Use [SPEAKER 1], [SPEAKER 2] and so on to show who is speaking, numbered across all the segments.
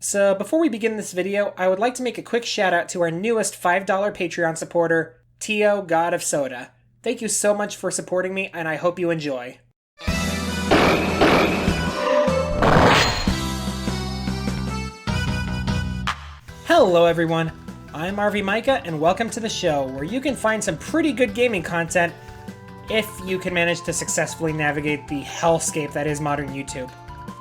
[SPEAKER 1] So before we begin this video, I would like to make a quick shout out to our newest $5 Patreon supporter, Tio God of Soda. Thank you so much for supporting me, and I hope you enjoy. Hello everyone, I'm RV Micah, and welcome to the show, where you can find some pretty good gaming content if you can manage to successfully navigate the hellscape that is modern YouTube.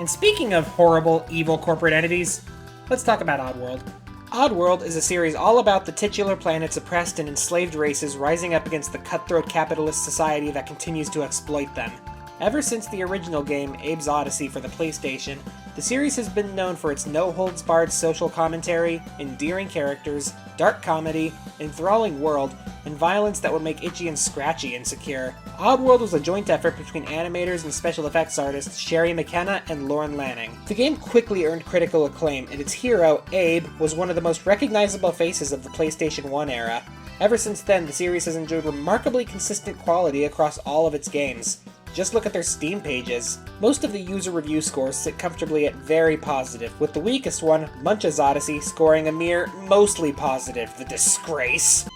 [SPEAKER 1] And speaking of horrible, evil corporate entities, let's talk about Oddworld. Oddworld is a series all about the titular planet's oppressed and enslaved races rising up against the cutthroat capitalist society that continues to exploit them. Ever since the original game, Abe's Odyssey for the PlayStation, the series has been known for its no-holds-barred social commentary, endearing characters, dark comedy, enthralling world, and violence that would make Itchy and Scratchy insecure. Oddworld was a joint effort between animators and special effects artists Sherry McKenna and Lorne Lanning. The game quickly earned critical acclaim, and its hero, Abe, was one of the most recognizable faces of the PlayStation 1 era. Ever since then, the series has enjoyed remarkably consistent quality across all of its games. Just look at their Steam pages. Most of the user review scores sit comfortably at very positive, with the weakest one, Munch's Odyssey, scoring a mere mostly positive, the disgrace.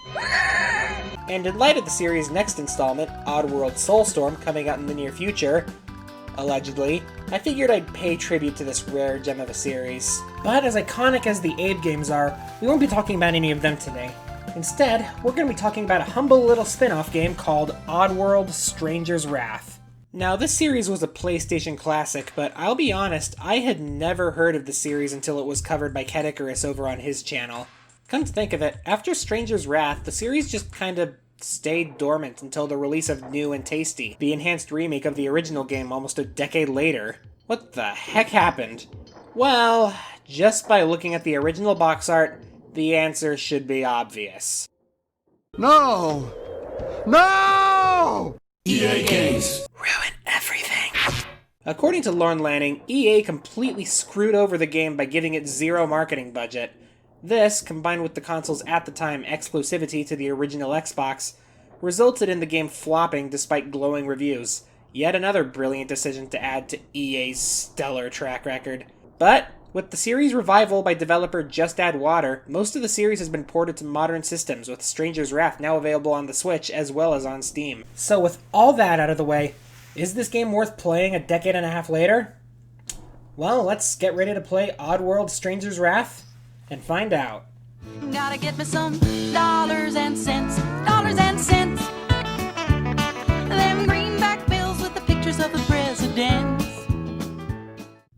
[SPEAKER 1] And in light of the series' next installment, Oddworld Soulstorm, coming out in the near future, allegedly, I figured I'd pay tribute to this rare gem of a series. But as iconic as the Abe games are, we won't be talking about any of them today. Instead, we're going to be talking about a humble little spin-off game called Oddworld Stranger's Wrath. Now, this series was a PlayStation classic, but I'll be honest, I had never heard of the series until it was covered by Ken Icarus over on his channel. Come to think of it, after Stranger's Wrath, the series just kind of stayed dormant until the release of New and Tasty, the enhanced remake of the original game almost a decade later. What the heck happened? Well, just by looking at the original box art, the answer should be obvious.
[SPEAKER 2] No! No!
[SPEAKER 3] EA Games.
[SPEAKER 1] Ruin everything. According to Lorne Lanning, EA completely screwed over the game by giving it zero marketing budget. This, combined with the console's at-the-time exclusivity to the original Xbox, resulted in the game flopping despite glowing reviews. Yet another brilliant decision to add to EA's stellar track record. But with the series' revival by developer Just Add Water, most of the series has been ported to modern systems, with Stranger's Wrath now available on the Switch as well as on Steam. So with all that out of the way, is this game worth playing a decade and a half later? Well, let's get ready to play Oddworld Stranger's Wrath and find out.
[SPEAKER 4] Gotta get me some dollars and cents, dollars and cents. Them greenback bills with the pictures of the presidents.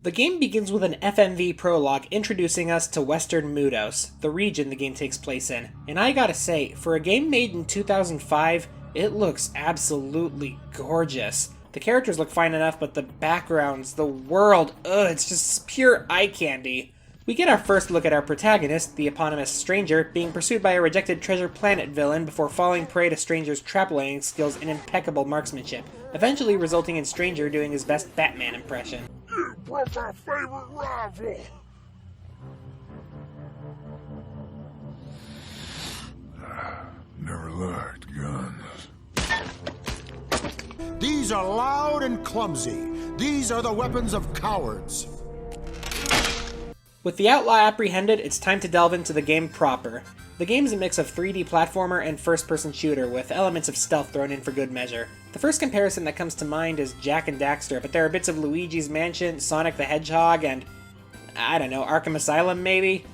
[SPEAKER 1] The game begins with an FMV prologue introducing us to Western Mudos, the region the game takes place in. And I gotta say, for a game made in 2005, it looks absolutely gorgeous. The characters look fine enough, but the backgrounds, the world, it's just pure eye candy. We get our first look at our protagonist, the eponymous Stranger, being pursued by a rejected Treasure Planet villain before falling prey to Stranger's trap-laying skills and impeccable marksmanship, eventually resulting in Stranger doing his best Batman impression.
[SPEAKER 2] You broke our favorite rival! Never liked guns. These are loud and clumsy. These are the weapons of cowards.
[SPEAKER 1] With the outlaw apprehended, it's time to delve into the game proper. The game's a mix of 3D platformer and first-person shooter, with elements of stealth thrown in for good measure. The first comparison that comes to mind is Jak and Daxter, but there are bits of Luigi's Mansion, Sonic the Hedgehog, and, I don't know, Arkham Asylum maybe?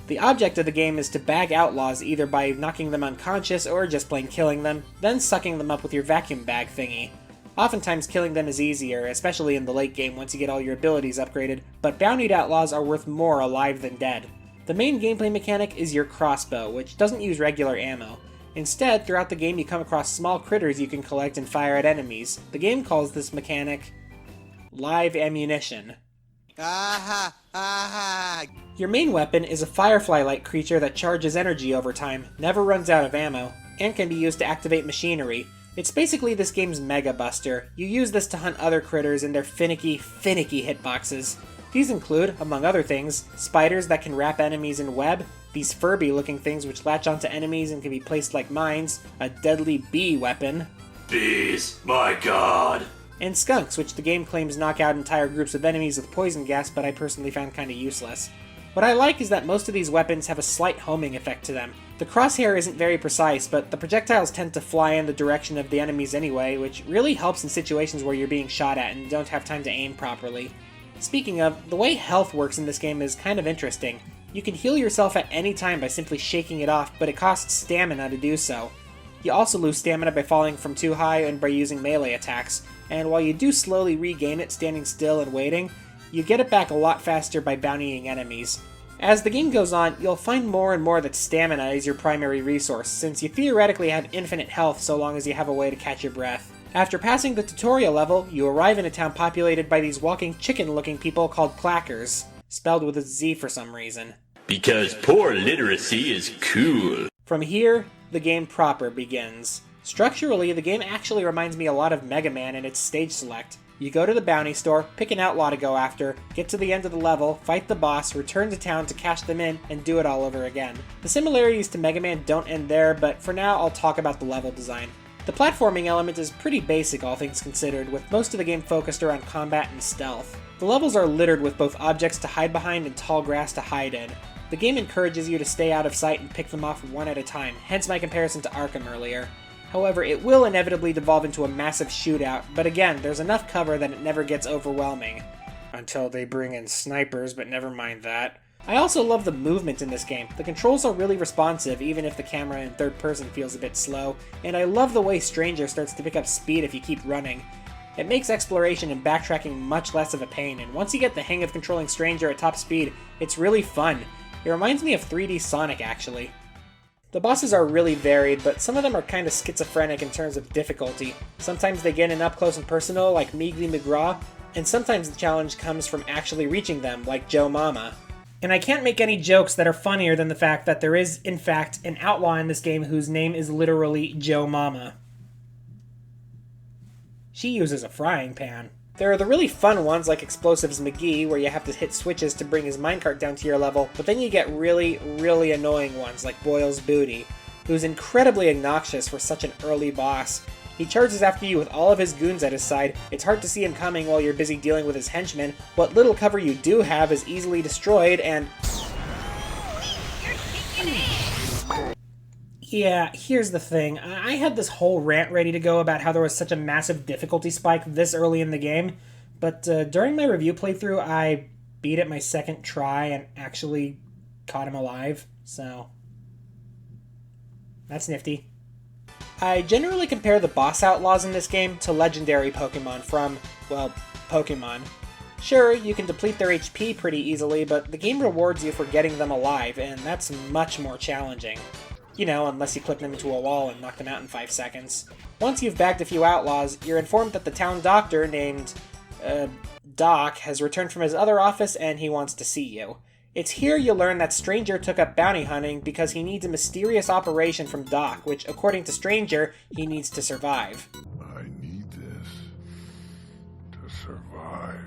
[SPEAKER 1] The object of the game is to bag outlaws either by knocking them unconscious or just plain killing them, then sucking them up with your vacuum bag thingy. Oftentimes killing them is easier, especially in the late game once you get all your abilities upgraded, but bountied outlaws are worth more alive than dead. The main gameplay mechanic is your crossbow, which doesn't use regular ammo. Instead, throughout the game you come across small critters you can collect and fire at enemies. The game calls this mechanic live ammunition.
[SPEAKER 5] Aha! Aha!
[SPEAKER 1] Your main weapon is a firefly-like creature that charges energy over time, never runs out of ammo, and can be used to activate machinery. It's basically this game's Mega Buster. You use this to hunt other critters in their finicky hitboxes. These include, among other things, spiders that can wrap enemies in web, these Furby-looking things which latch onto enemies and can be placed like mines, a deadly bee weapon,
[SPEAKER 3] Bees, my god!
[SPEAKER 1] and skunks, which the game claims knock out entire groups of enemies with poison gas, but I personally found kinda useless. What I like is that most of these weapons have a slight homing effect to them. The crosshair isn't very precise, but the projectiles tend to fly in the direction of the enemies anyway, which really helps in situations where you're being shot at and don't have time to aim properly. Speaking of, the way health works in this game is kind of interesting. You can heal yourself at any time by simply shaking it off, but it costs stamina to do so. You also lose stamina by falling from too high and by using melee attacks, and while you do slowly regain it standing still and waiting, you get it back a lot faster by bountying enemies. As the game goes on, you'll find more and more that stamina is your primary resource, since you theoretically have infinite health so long as you have a way to catch your breath. After passing the tutorial level, you arrive in a town populated by these walking chicken-looking people called clackers, spelled with a Z for some reason.
[SPEAKER 3] Because poor literacy is cool.
[SPEAKER 1] From here, the game proper begins. Structurally, the game actually reminds me a lot of Mega Man in its stage select. You go to the bounty store, pick an outlaw to go after, get to the end of the level, fight the boss, return to town to cash them in, and do it all over again. The similarities to Mega Man don't end there, but for now I'll talk about the level design. The platforming element is pretty basic, all things considered, with most of the game focused around combat and stealth. The levels are littered with both objects to hide behind and tall grass to hide in. The game encourages you to stay out of sight and pick them off one at a time, hence my comparison to Arkham earlier. However, it will inevitably devolve into a massive shootout, but again, there's enough cover that it never gets overwhelming. Until they bring in snipers, but never mind that. I also love the movement in this game. The controls are really responsive, even if the camera in third person feels a bit slow, and I love the way Stranger starts to pick up speed if you keep running. It makes exploration and backtracking much less of a pain, and once you get the hang of controlling Stranger at top speed, it's really fun. It reminds me of 3D Sonic, actually. The bosses are really varied, but some of them are kind of schizophrenic in terms of difficulty. Sometimes they get in up close and personal, like Meegly McGraw, and sometimes the challenge comes from actually reaching them, like Joe Mama. And I can't make any jokes that are funnier than the fact that there is, in fact, an outlaw in this game whose name is literally Joe Mama. She uses a frying pan. There are the really fun ones like Explosives McGee, where you have to hit switches to bring his minecart down to your level, but then you get really, really annoying ones like Boyle's Booty, who's incredibly obnoxious for such an early boss. He charges after you with all of his goons at his side. It's hard to see him coming while you're busy dealing with his henchmen. What little cover you do have is easily destroyed, and... Yeah, here's the thing. I had this whole rant ready to go about how there was such a massive difficulty spike this early in the game, but during my review playthrough, I beat it my second try and actually caught him alive, so... that's nifty. I generally compare the boss outlaws in this game to legendary Pokemon from, well, Pokemon. Sure, you can deplete their HP pretty easily, but the game rewards you for getting them alive, and that's much more challenging. You know, unless you clip them into a wall and knock them out in 5 seconds. Once you've bagged a few outlaws, you're informed that the town doctor named, Doc has returned from his other office and he wants to see you. It's here you learn that Stranger took up bounty hunting because he needs a mysterious operation from Doc, which, according to Stranger, he needs to survive.
[SPEAKER 2] I need this to survive.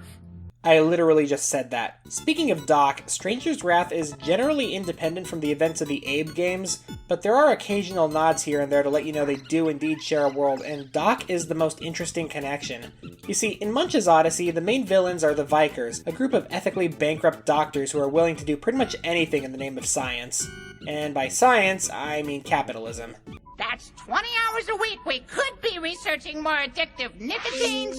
[SPEAKER 1] I literally just said that. Speaking of Doc, Stranger's Wrath is generally independent from the events of the Abe games, but there are occasional nods here and there to let you know they do indeed share a world, and Doc is the most interesting connection. You see, in Munch's Odyssey, the main villains are the Vikers, a group of ethically bankrupt doctors who are willing to do pretty much anything in the name of science. And by science, I mean capitalism.
[SPEAKER 6] That's 20 hours a week we could be researching more addictive nicotines,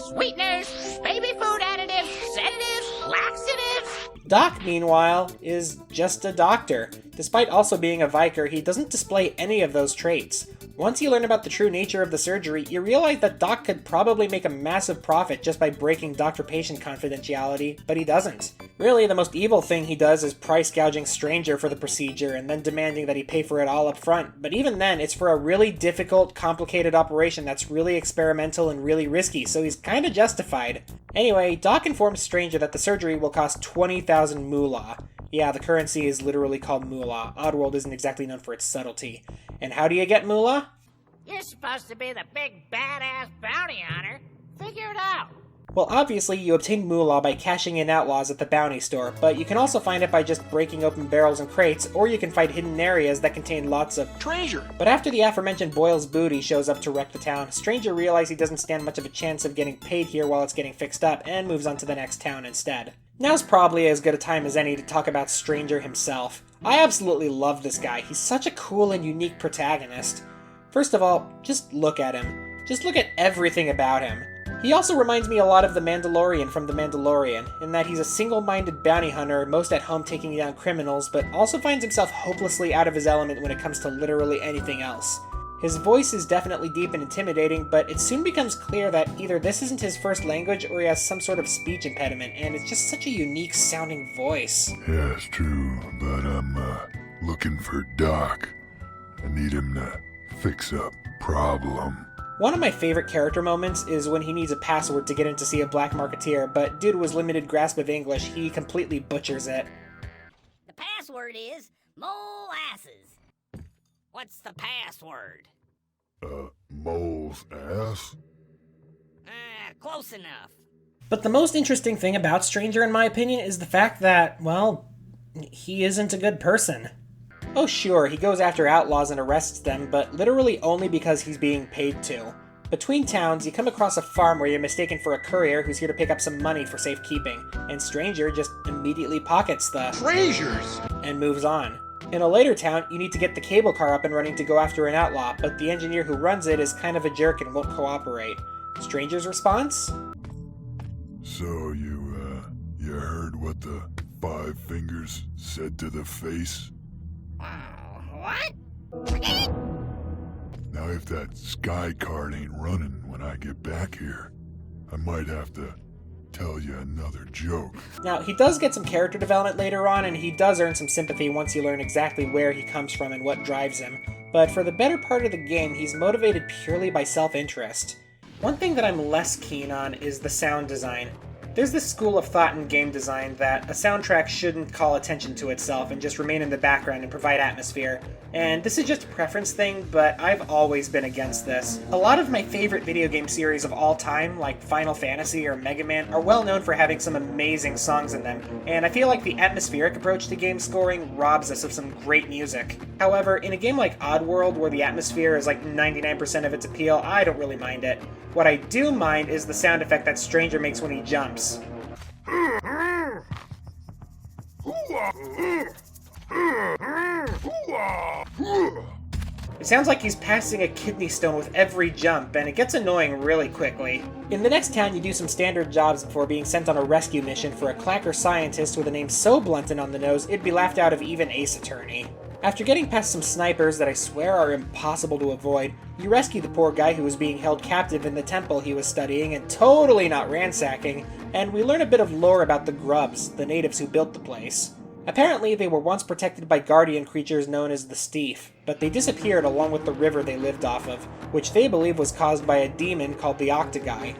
[SPEAKER 6] sweeteners, baby food additives, sedatives, laxatives.
[SPEAKER 1] Doc, meanwhile, is just a doctor. Despite also being a Viker, he doesn't display any of those traits. Once you learn about the true nature of the surgery, you realize that Doc could probably make a massive profit just by breaking doctor-patient confidentiality, but he doesn't. Really, the most evil thing he does is price gouging Stranger for the procedure and then demanding that he pay for it all up front, but even then, it's for a really difficult, complicated operation that's really experimental and really risky, so he's kinda justified. Anyway, Doc informs Stranger that the surgery will cost 20,000 moolah. Yeah, the currency is literally called moolah. Oddworld isn't exactly known for its subtlety. And how do you get moolah?
[SPEAKER 6] You're supposed to be the big badass bounty hunter. Figure it out.
[SPEAKER 1] Well, obviously, you obtain moolah by cashing in outlaws at the bounty store, but you can also find it by just breaking open barrels and crates, or you can find hidden areas that contain lots of treasure. But after the aforementioned Boyle's Booty shows up to wreck the town, Stranger realizes he doesn't stand much of a chance of getting paid here while it's getting fixed up, and moves on to the next town instead. Now's probably as good a time as any to talk about Stranger himself. I absolutely love this guy. He's such a cool and unique protagonist. First of all, just look at him. Just look at everything about him. He also reminds me a lot of the Mandalorian from The Mandalorian, in that he's a single-minded bounty hunter, most at home taking down criminals, but also finds himself hopelessly out of his element when it comes to literally anything else. His voice is definitely deep and intimidating, but it soon becomes clear that either this isn't his first language or he has some sort of speech impediment, and it's just such a unique sounding voice.
[SPEAKER 7] Yeah, it's true, but I'm looking for Doc. I need him to fix a problem.
[SPEAKER 1] One of my favorite character moments is when he needs a password to get in to see a black marketeer, but due to his limited grasp of English, he completely butchers it.
[SPEAKER 8] The password is molasses. What's the password?
[SPEAKER 7] Mole's ass?
[SPEAKER 8] Close enough.
[SPEAKER 1] But the most interesting thing about Stranger, in my opinion, is the fact that, well, he isn't a good person. Oh sure, he goes after outlaws and arrests them, but literally only because he's being paid to. Between towns, you come across a farm where you're mistaken for a courier who's here to pick up some money for safekeeping, and Stranger just immediately pockets the treasures and moves on. In a later town, you need to get the cable car up and running to go after an outlaw, but the engineer who runs it is kind of a jerk and won't cooperate. Stranger's response?
[SPEAKER 7] So you heard what the Five Fingers said to the face?
[SPEAKER 8] What?
[SPEAKER 7] Now if that sky card ain't running when I get back here, I might have to tell you another joke.
[SPEAKER 1] Now, he does get some character development later on, and he does earn some sympathy once you learn exactly where he comes from and what drives him. But for the better part of the game, he's motivated purely by self-interest. One thing that I'm less keen on is the sound design. There's this school of thought in game design that a soundtrack shouldn't call attention to itself and just remain in the background and provide atmosphere. And this is just a preference thing, but I've always been against this. A lot of my favorite video game series of all time, like Final Fantasy or Mega Man, are well known for having some amazing songs in them, and I feel like the atmospheric approach to game scoring robs us of some great music. However, in a game like Oddworld, where the atmosphere is like 99% of its appeal, I don't really mind it. What I do mind is the sound effect that Stranger makes when he jumps. It sounds like he's passing a kidney stone with every jump, and it gets annoying really quickly. In the next town, you do some standard jobs before being sent on a rescue mission for a clacker scientist with a name so blunt and on the nose, it'd be laughed out of even Ace Attorney. After getting past some snipers that I swear are impossible to avoid, you rescue the poor guy who was being held captive in the temple he was studying and totally not ransacking, and we learn a bit of lore about the Grubs, the natives who built the place. Apparently, they were once protected by guardian creatures known as the Steef, but they disappeared along with the river they lived off of, which they believe was caused by a demon called the Octoguy.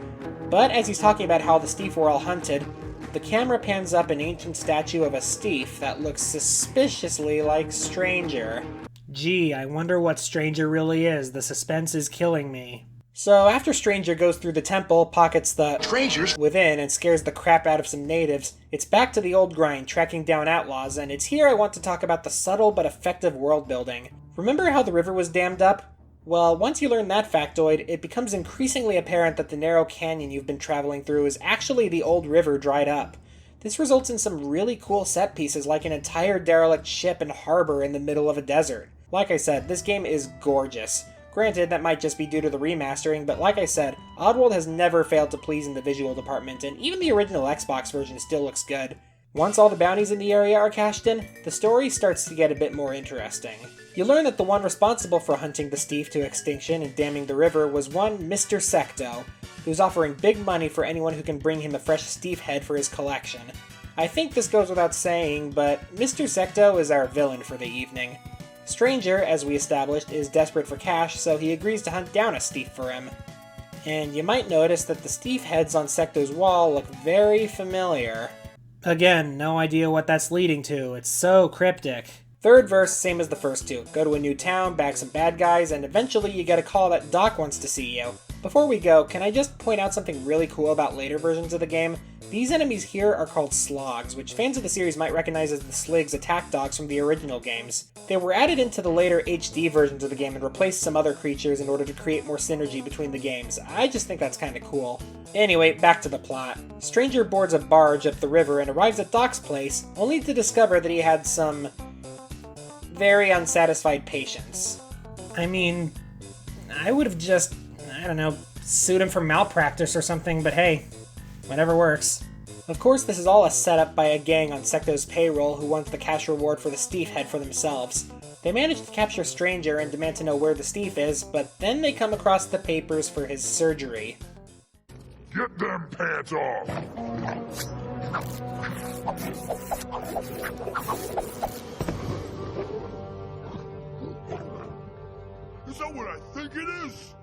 [SPEAKER 1] But as he's talking about how the Steef were all hunted, the camera pans up an ancient statue of a Steef that looks suspiciously like Stranger. Gee, I wonder what Stranger really is. The suspense is killing me. So after Stranger goes through the temple, pockets the treasures within, and scares the crap out of some natives, it's back to the old grind, tracking down outlaws, and it's here I want to talk about the subtle but effective world building. Remember how the river was dammed up? Well, once you learn that factoid, it becomes increasingly apparent that the narrow canyon you've been traveling through is actually the old river dried up. This results in some really cool set pieces like an entire derelict ship and harbor in the middle of a desert. Like I said, this game is gorgeous. Granted, that might just be due to the remastering, but like I said, Oddworld has never failed to please in the visual department, and even the original Xbox version still looks good. Once all the bounties in the area are cashed in, the story starts to get a bit more interesting. You learn that the one responsible for hunting the Steef to extinction and damming the river was one Mr. Secto, who's offering big money for anyone who can bring him a fresh Steef head for his collection. I think this goes without saying, but Mr. Secto is our villain for the evening. Stranger, as we established, is desperate for cash, so he agrees to hunt down a Steef for him. And you might notice that the Steef heads on Secto's wall look very familiar. Again, no idea what that's leading to, it's so cryptic. Third verse, same as the first two. Go to a new town, bag some bad guys, and eventually you get a call that Doc wants to see you. Before we go, can I just point out something really cool about later versions of the game? These enemies here are called slogs, which fans of the series might recognize as the Sligs attack dogs from the original games. They were added into the later HD versions of the game and replaced some other creatures in order to create more synergy between the games. I just think that's kinda cool. Anyway, back to the plot. Stranger boards a barge up the river and arrives at Doc's place, only to discover that he had some very unsatisfied patients. I mean, I would have just, I don't know, sued him for malpractice or something, but hey, whatever works. Of course, this is all a setup by a gang on Secto's payroll who wants the cash reward for the Steve head for themselves. They manage to capture Stranger and demand to know where the Steve is, but then they come across the papers for his surgery.
[SPEAKER 7] Get them pants off! Is that what I think it is?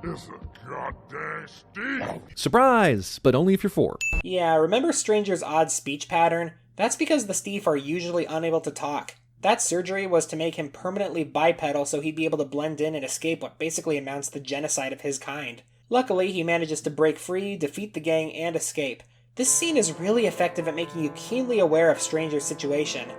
[SPEAKER 7] It's a goddamn Steve!
[SPEAKER 9] Surprise! But only if you're 4.
[SPEAKER 1] Yeah, remember Stranger's odd speech pattern? That's because the Steve are usually unable to talk. That surgery was to make him permanently bipedal so he'd be able to blend in and escape what basically amounts to genocide of his kind. Luckily, he manages to break free, defeat the gang, and escape. This scene is really effective at making you keenly aware of Stranger's situation.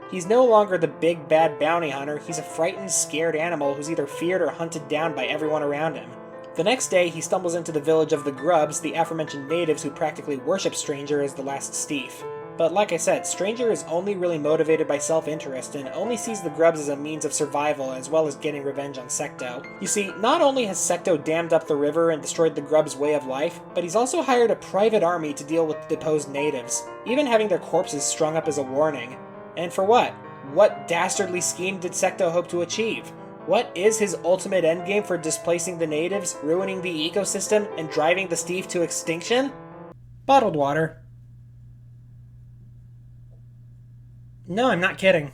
[SPEAKER 1] He's no longer the big bad bounty hunter, he's a frightened, scared animal who's either feared or hunted down by everyone around him. The next day, he stumbles into the village of the Grubs, the aforementioned natives who practically worship Stranger as the last Steve. But like I said, Stranger is only really motivated by self-interest and only sees the Grubs as a means of survival as well as getting revenge on Secto. You see, not only has Secto dammed up the river and destroyed the Grubs' way of life, but he's also hired a private army to deal with the deposed natives, even having their corpses strung up as a warning. And for what? What dastardly scheme did Secto hope to achieve? What is his ultimate endgame for displacing the natives, ruining the ecosystem, and driving the Steve to extinction? Bottled water. No, I'm not kidding.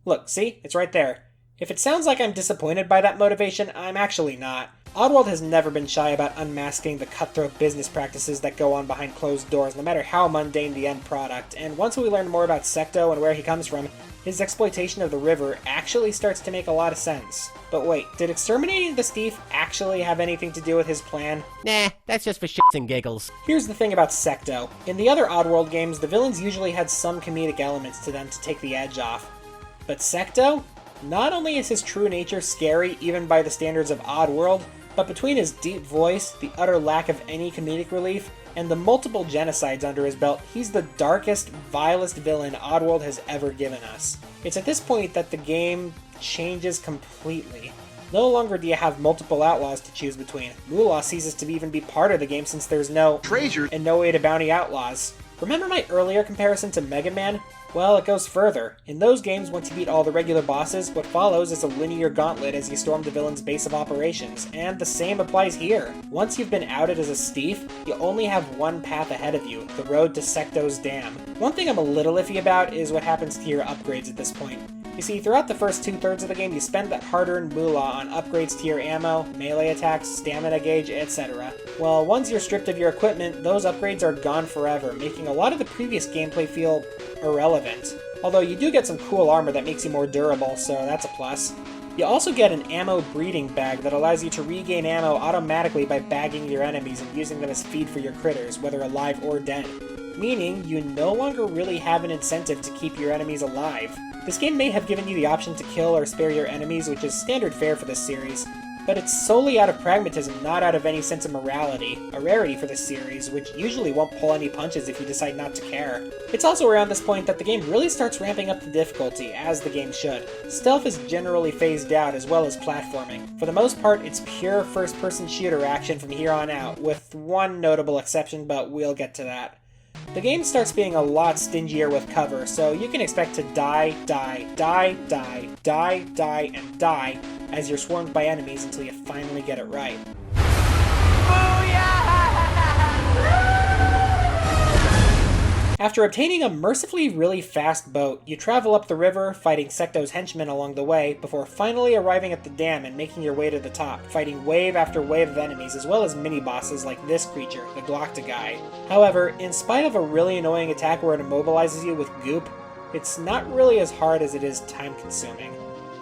[SPEAKER 1] Look, see? It's right there. If it sounds like I'm disappointed by that motivation, I'm actually not. Oddworld has never been shy about unmasking the cutthroat business practices that go on behind closed doors, no matter how mundane the end product, and once we learn more about Secto and where he comes from, his exploitation of the river actually starts to make a lot of sense. But wait, did exterminating the Steve actually have anything to do with his plan?
[SPEAKER 10] Nah, that's just for shits and giggles.
[SPEAKER 1] Here's the thing about Secto. In the other Oddworld games, the villains usually had some comedic elements to them to take the edge off. But Secto? Not only is his true nature scary even by the standards of Oddworld, but between his deep voice, the utter lack of any comedic relief, and the multiple genocides under his belt, he's the darkest, vilest villain Oddworld has ever given us. It's at this point that the game changes completely. No longer do you have multiple outlaws to choose between. Moolah ceases to even be part of the game since there's no treasure and no way to bounty outlaws. Remember my earlier comparison to Mega Man? Well, it goes further. In those games, once you beat all the regular bosses, what follows is a linear gauntlet as you storm the villain's base of operations, and the same applies here. Once you've been outed as a Steve, you only have one path ahead of you, the road to Secto's Dam. One thing I'm a little iffy about is what happens to your upgrades at this point. You see, throughout the first 2/3 of the game, you spend that hard-earned moolah on upgrades to your ammo, melee attacks, stamina gauge, etc. Well, once you're stripped of your equipment, those upgrades are gone forever, making a lot of the previous gameplay feel irrelevant. Although you do get some cool armor that makes you more durable, so that's a plus. You also get an ammo breeding bag that allows you to regain ammo automatically by bagging your enemies and using them as feed for your critters, whether alive or dead. Meaning, you no longer really have an incentive to keep your enemies alive. This game may have given you the option to kill or spare your enemies, which is standard fare for this series, but it's solely out of pragmatism, not out of any sense of morality, a rarity for this series, which usually won't pull any punches if you decide not to care. It's also around this point that the game really starts ramping up the difficulty, as the game should. Stealth is generally phased out, as well as platforming. For the most part, it's pure first-person shooter action from here on out, with one notable exception, but we'll get to that. The game starts being a lot stingier with cover, so you can expect to die, and die as you're swarmed by enemies until you finally get it right. After obtaining a mercifully really fast boat, you travel up the river, fighting Secto's henchmen along the way, before finally arriving at the dam and making your way to the top, fighting wave after wave of enemies as well as mini-bosses like this creature, the Glocta guy. However, in spite of a really annoying attack where it immobilizes you with goop, It's not really as hard as it is time-consuming.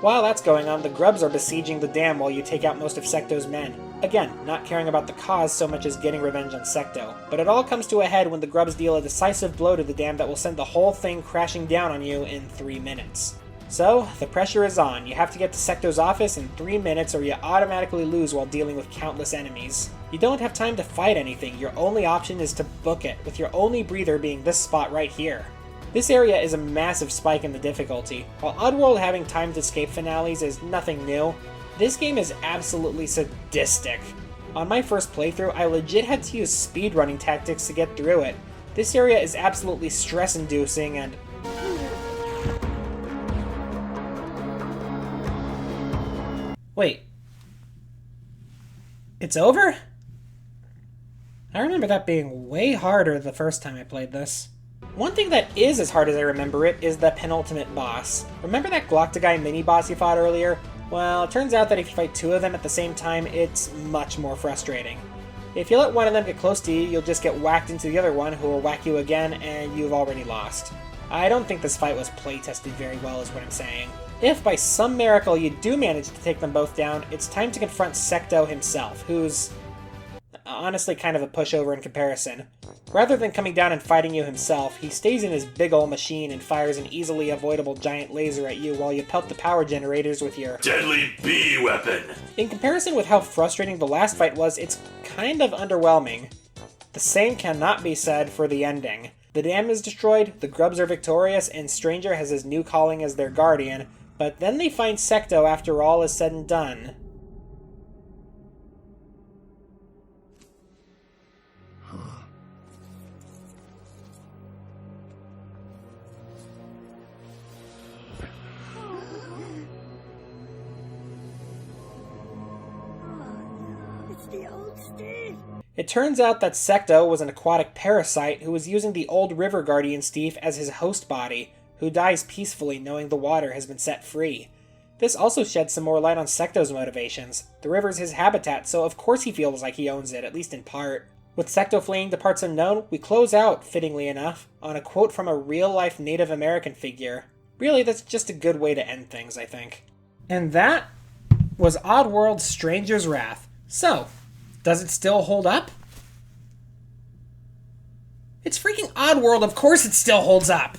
[SPEAKER 1] While that's going on, the grubs are besieging the dam while you take out most of Secto's men. Again, not caring about the cause so much as getting revenge on Secto. But it all comes to a head when the grubs deal a decisive blow to the dam that will send the whole thing crashing down on you in 3 minutes. So, the pressure is on. You have to get to Secto's office in 3 minutes or you automatically lose while dealing with countless enemies. You don't have time to fight anything, your only option is to book it, with your only breather being this spot right here. This area is a massive spike in the difficulty. While Oddworld having timed escape finales is nothing new, this game is absolutely sadistic. On my first playthrough, I legit had to use speedrunning tactics to get through it. This area is absolutely stress-inducing and... Wait. It's over? I remember that being way harder the first time I played this. One thing that is as hard as I remember it is the penultimate boss. Remember that Glocta mini-boss you fought earlier? Well, it turns out that if you fight 2 of them at the same time, it's much more frustrating. If you let one of them get close to you, you'll just get whacked into the other one who will whack you again, and you've already lost. I don't think this fight was playtested very well is what I'm saying. If by some miracle you do manage to take them both down, it's time to confront Secto himself, who's honestly kind of a pushover in comparison. Rather than coming down and fighting you himself, he stays in his big ol' machine and fires an easily avoidable giant laser at you while you pelt the power generators with your
[SPEAKER 3] deadly bee weapon.
[SPEAKER 1] In comparison with how frustrating the last fight was, it's kind of underwhelming. The same cannot be said for the ending. The dam is destroyed, the grubs are victorious, and Stranger has his new calling as their guardian, but then they find Secto after all is said and done. It turns out that Secto was an aquatic parasite who was using the old River Guardian Steve as his host body, who dies peacefully knowing the water has been set free. This also sheds some more light on Secto's motivations. The river's his habitat, so of course he feels like he owns it, at least in part. With Secto fleeing to parts unknown, we close out, fittingly enough, on a quote from a real-life Native American figure. Really, that's just a good way to end things, I think. And that was Oddworld Stranger's Wrath. So, does it still hold up? It's freaking Oddworld, of course it still holds up!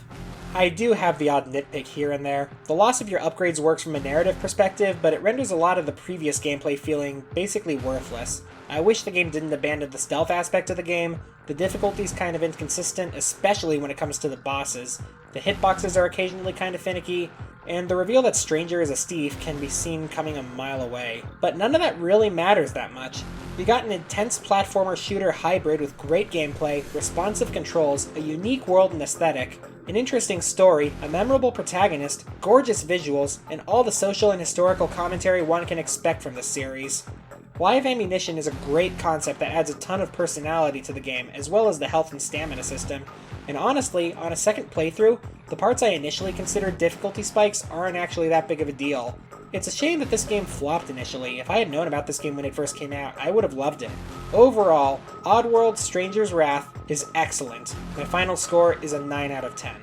[SPEAKER 1] I do have the odd nitpick here and there. The loss of your upgrades works from a narrative perspective, but it renders a lot of the previous gameplay feeling basically worthless. I wish the game didn't abandon the stealth aspect of the game. The difficulty's kind of inconsistent, especially when it comes to the bosses. The hitboxes are occasionally kind of finicky, and the reveal that Stranger is a Steve can be seen coming a mile away. But none of that really matters that much. You got an intense platformer shooter hybrid with great gameplay, responsive controls, a unique world and aesthetic, an interesting story, a memorable protagonist, gorgeous visuals, and all the social and historical commentary one can expect from this series. Live ammunition is a great concept that adds a ton of personality to the game, as well as the health and stamina system. And honestly, on a second playthrough, the parts I initially considered difficulty spikes aren't actually that big of a deal. It's a shame that this game flopped initially. If I had known about this game when it first came out, I would have loved it. Overall, Oddworld Stranger's Wrath is excellent. My final score is a 9 out of 10.